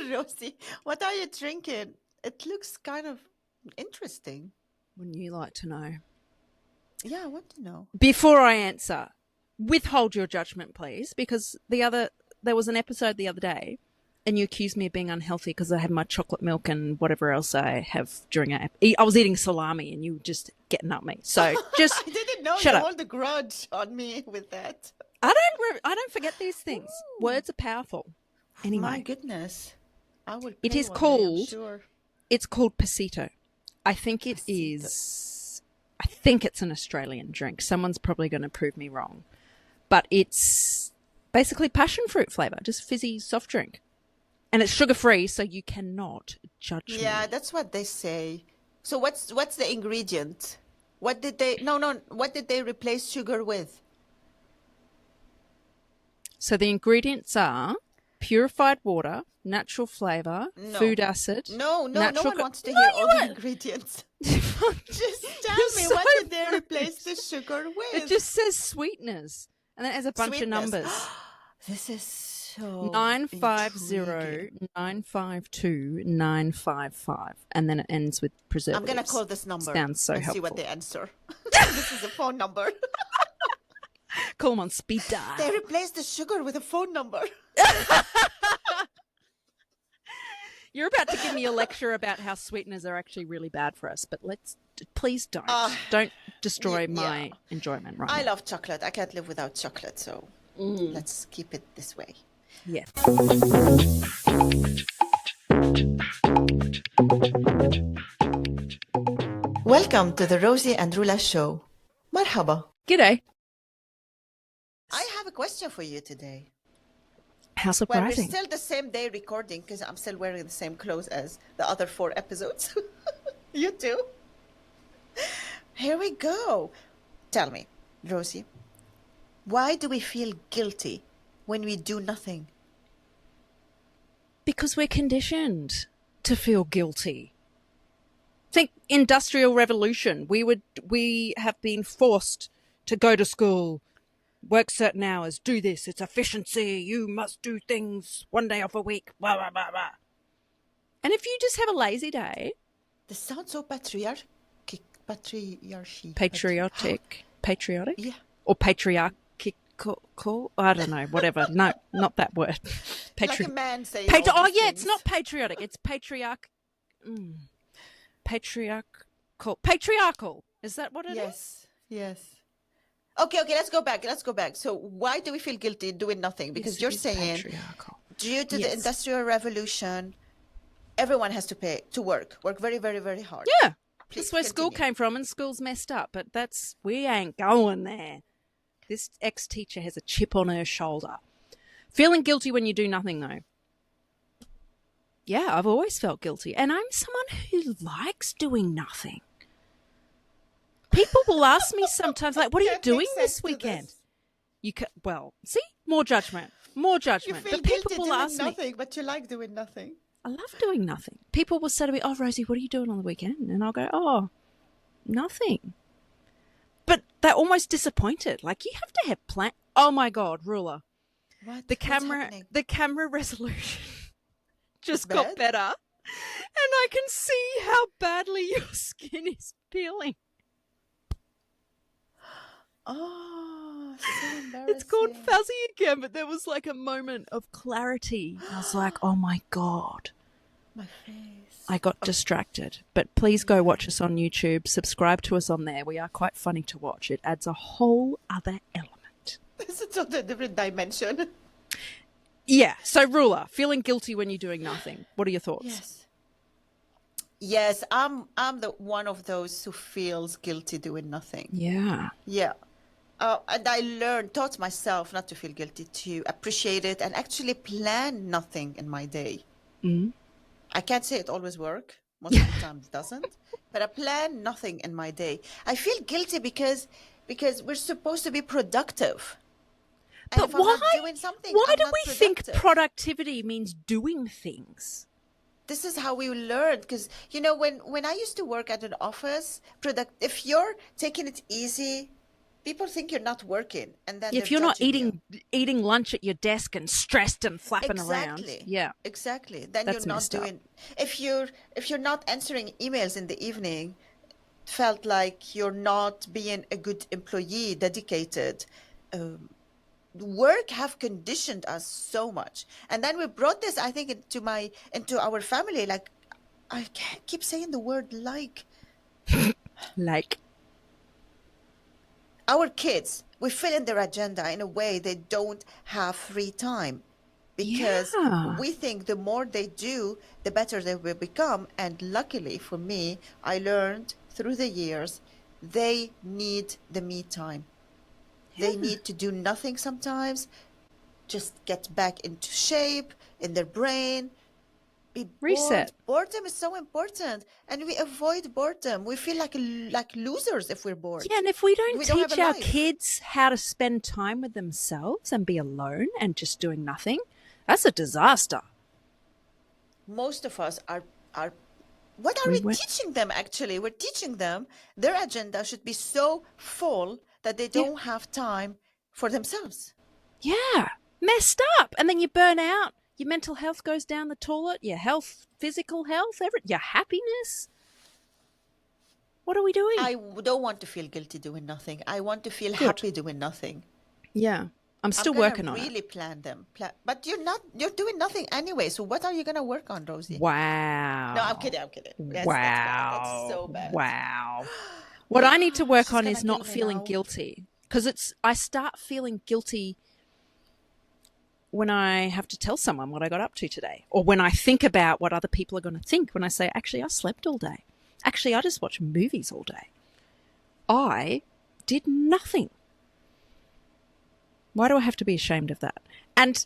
Rosie, what are you drinking? It looks kind of interesting. Wouldn't you like to know? Yeah, I want to know. Before I answer, withhold your judgment, please, because there was an episode the other day, and you accused me of being unhealthy because I had my chocolate milk and whatever else I have during I was eating salami, and you were just getting at me. So just I didn't know shut you up. hold a grudge on me with that. I don't forget these things. Ooh. Words are powerful. Anyway, My goodness. I will it pay is one day, I'm called. sure. It's called Pasito. I think it Pasito. is. I think it's an Australian drink. Someone's probably going to prove me wrong, but it's basically passion fruit flavor, just fizzy soft drink, and it's sugar free, so you cannot judge me. Yeah, that's what they say. So what's the ingredient? What did they what did they replace sugar with? So the ingredients are purified water, natural flavor, No. food acid. No natural one wants to hear all the ingredients. Just tell me, what did they replace the sugar with? It just says sweeteners, and then it has a bunch of numbers. This is so 950 intriguing. 952 955, and then it ends with preservatives. I'm gonna call this number. Sounds so and helpful. see what they answer. This is a phone number. Call them on speed dial. They replaced the sugar with a phone number. You're about to give me a lecture about how sweeteners are actually really bad for us, but please don't destroy my enjoyment right now. I love chocolate. I can't live without chocolate, so let's keep it this way. Yeah. Welcome to the Rosie and Roula show. Marhaba. G'day. I have a question for you today. How Well, surprising. we're still the same day recording because I'm still wearing the same clothes as the other 4 episodes. You too? Here we go. Tell me, Rosie, why do we feel guilty when we do nothing? Because we're conditioned to feel guilty. Think Industrial Revolution. We have been forced to go to school, work certain hours, do this. It's efficiency. You must do things one day off a week. Blah, blah, blah, blah. And if you just have a lazy day. This sounds so patriarchy. Patriotic? Yeah. Or patriarchal? I don't know, whatever. No, not that word. Like a man saying it's not patriotic. It's patriarchal. Is that what it is? Yes. Okay, let's go back. So why do we feel guilty doing nothing? Because Yes, you're it is saying patriarchal. due to the Industrial Revolution, everyone has to work very, very, very hard. Yeah. Please That's where school continue. came from, and school's messed up, but we ain't going there. This ex-teacher has a chip on her shoulder. Feeling guilty when you do nothing, though. Yeah, I've always felt guilty, and I'm someone who likes doing nothing. People will ask me sometimes, like, what are you Can't make doing sense this to weekend? this. See? More judgment. You But feel people guilty will doing ask me. nothing, but you like doing nothing. I love doing nothing. People will say to me, oh, Rosie, what are you doing on the weekend? And I'll go, oh, nothing. But they're almost disappointed. Like, you have to have plan. Oh, my God, Ruler. What? The What's camera resolution just It's got bad? better. And I can see how badly your skin is peeling. Oh, so embarrassing. It's gone fuzzy again, but there was like a moment of clarity. I was like, oh my God. My face. I got distracted. But please go watch us on YouTube. Subscribe to us on there. We are quite funny to watch. It adds a whole other element. It's a totally different dimension. Yeah. So, Ruler, feeling guilty when you're doing nothing. What are your thoughts? Yes, I'm the one of those who feels guilty doing nothing. Yeah. Yeah. And I taught myself not to feel guilty, to appreciate it and actually plan nothing in my day. Mm. I can't say it always works. Most of the time it doesn't. But I plan nothing in my day. I feel guilty because we're supposed to be productive. And But if I'm not doing something, why I'm do not we think productive. productivity means doing things? This is how we learn, because when I used to work at an office, if you're taking it easy, People think you're not working, and then they're If you're not judging you. eating lunch at your desk and stressed and flapping around, Exactly. yeah, Exactly. Then you're that's not messed up. doing, if you're not answering emails in the evening, felt like you're not being a good employee, dedicated. Um, Work have conditioned us so much, and then we brought this, I think, into our family. Like, I can't keep saying the word like. Like, Our kids, we fill in their agenda in a way they don't have free time, because yeah, we think the more they do, the better they will become. And luckily for me, I learned through the years, they need the me time. They yeah, need to do nothing sometimes, just get back into shape in their brain, be bored. reset. Boredom is so important, and we avoid boredom. We feel like losers if we're bored. Yeah, and if we don't We don't have a teach our life. kids how to spend time with themselves and be alone and just doing nothing, that's a disaster. Most of us are what are We we went, teaching them actually? We're teaching them their agenda should be so full that they yeah, don't have time for themselves. yeah, messed up. And then you burn out. Your mental health goes down the toilet. Your health, physical health, your happiness. What are we doing? Don't want to feel guilty doing nothing. I want to feel Good. happy doing nothing. Yeah, I'm I'm still gonna working on it. really plan them. But you're not, you're doing nothing anyway. So what are you gonna work on, Rosie? No, I'm Wow. kidding. I'm kidding. That's bad. That's Wow. so bad. Wow. What I need to work She's on gonna is kill not me feeling now. guilty because I start feeling guilty when I have to tell someone what I got up to today, or when I think about what other people are going to think when I say, actually, I slept all day. Actually, I just watched movies all day. I did nothing. Why do I have to be ashamed of that? And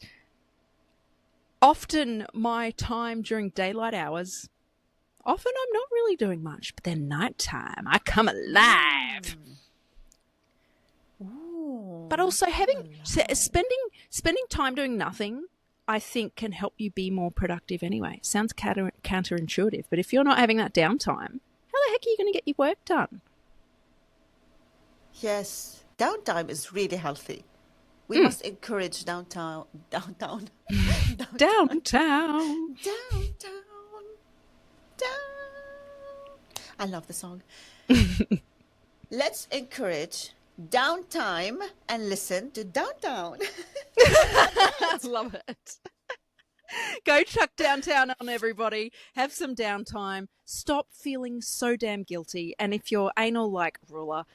often my time during daylight hours, often I'm not really doing much, but then nighttime, I come alive. Mm. Ooh, But you also come having alive. spending time doing nothing, I think can help you be more productive anyway. Sounds counterintuitive, but if you're not having that downtime, how the heck are you going to get your work done? Yes, downtime is really healthy. We Mm. must encourage downtown, downtown, Downtown. downtown, down. I love the song. Let's encourage downtime and listen to downtown. How about that? Love it. Go chuck downtown on everybody. Have some downtime. Stop feeling so damn guilty. And if you're anal like Ruler,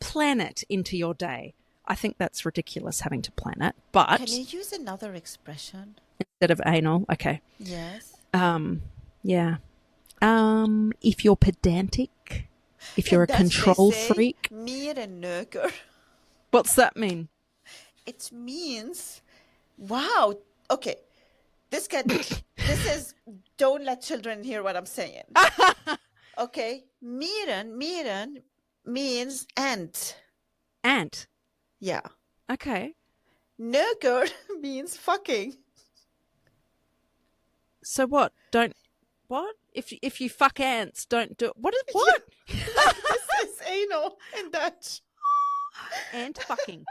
plan it into your day. I think that's ridiculous having to plan it. Can you But use another expression? instead of anal, okay. Yes. Yeah. If you're pedantic, if you're In a Dutch, they control say freak, meer en neuker. what's that mean? It means, wow. Okay, this is, don't let children hear what I'm saying. Okay, mieren means ant. Ant. Yeah. Okay. Neuker means fucking. So what? Don't what? If you fuck ants, don't do it. What is Yeah, what? like this is anal in Dutch. Ant fucking.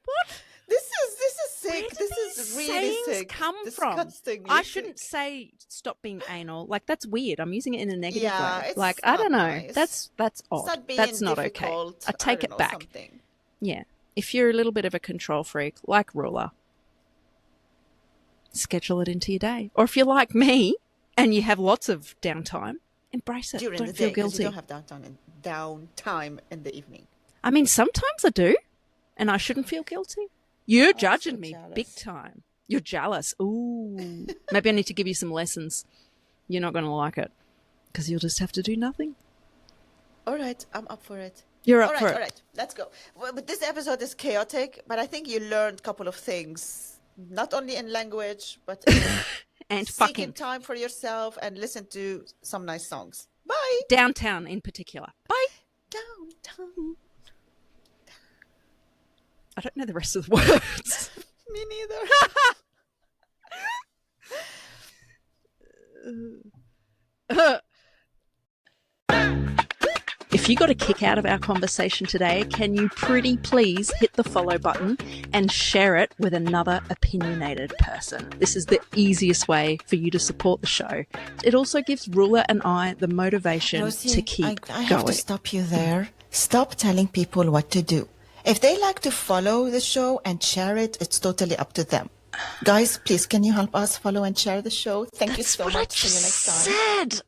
What? This is Where sick. do This these is really sayings sick. come from? Disgustingly I shouldn't sick. say stop being anal. Like that's weird. I'm using it in a negative Yeah, way. Like it's I don't not know. nice. That's It's odd. not being That's not okay. I difficult. I take don't it know, back. something. Yeah. If you're a little bit of a control freak, like Ruler, schedule it into your day. Or if you're like me and you have lots of downtime, embrace it. During the Don't feel day, because you don't guilty. have downtime in the evening. I mean, sometimes I do, and I shouldn't feel guilty. You're Oh, so judging me big jealous. time. You're jealous. Ooh. Maybe I need to give you some lessons. You're not going to like it because you'll just have to do nothing. All right, I'm up for it. You're All up for right, it. all right, let's go. Well, but this episode is chaotic, but I think you learned a couple of things, not only in language, but in And seeking fucking time for yourself and listen to some nice songs. Bye. downtown in particular. Bye. Downtown. I don't know the rest of the words. Me neither. If If you got a kick out of our conversation today, can you pretty please hit the follow button and share it with another opinionated person? This is the easiest way for you to support the show. It also gives Roula and I the motivation Rosie, to keep I have going. to stop you there. Stop telling people what to do. If they like to follow the show and share it, it's totally up to them. Guys, please, can you help us follow and share the show? Thank you so much. See you next time. Said.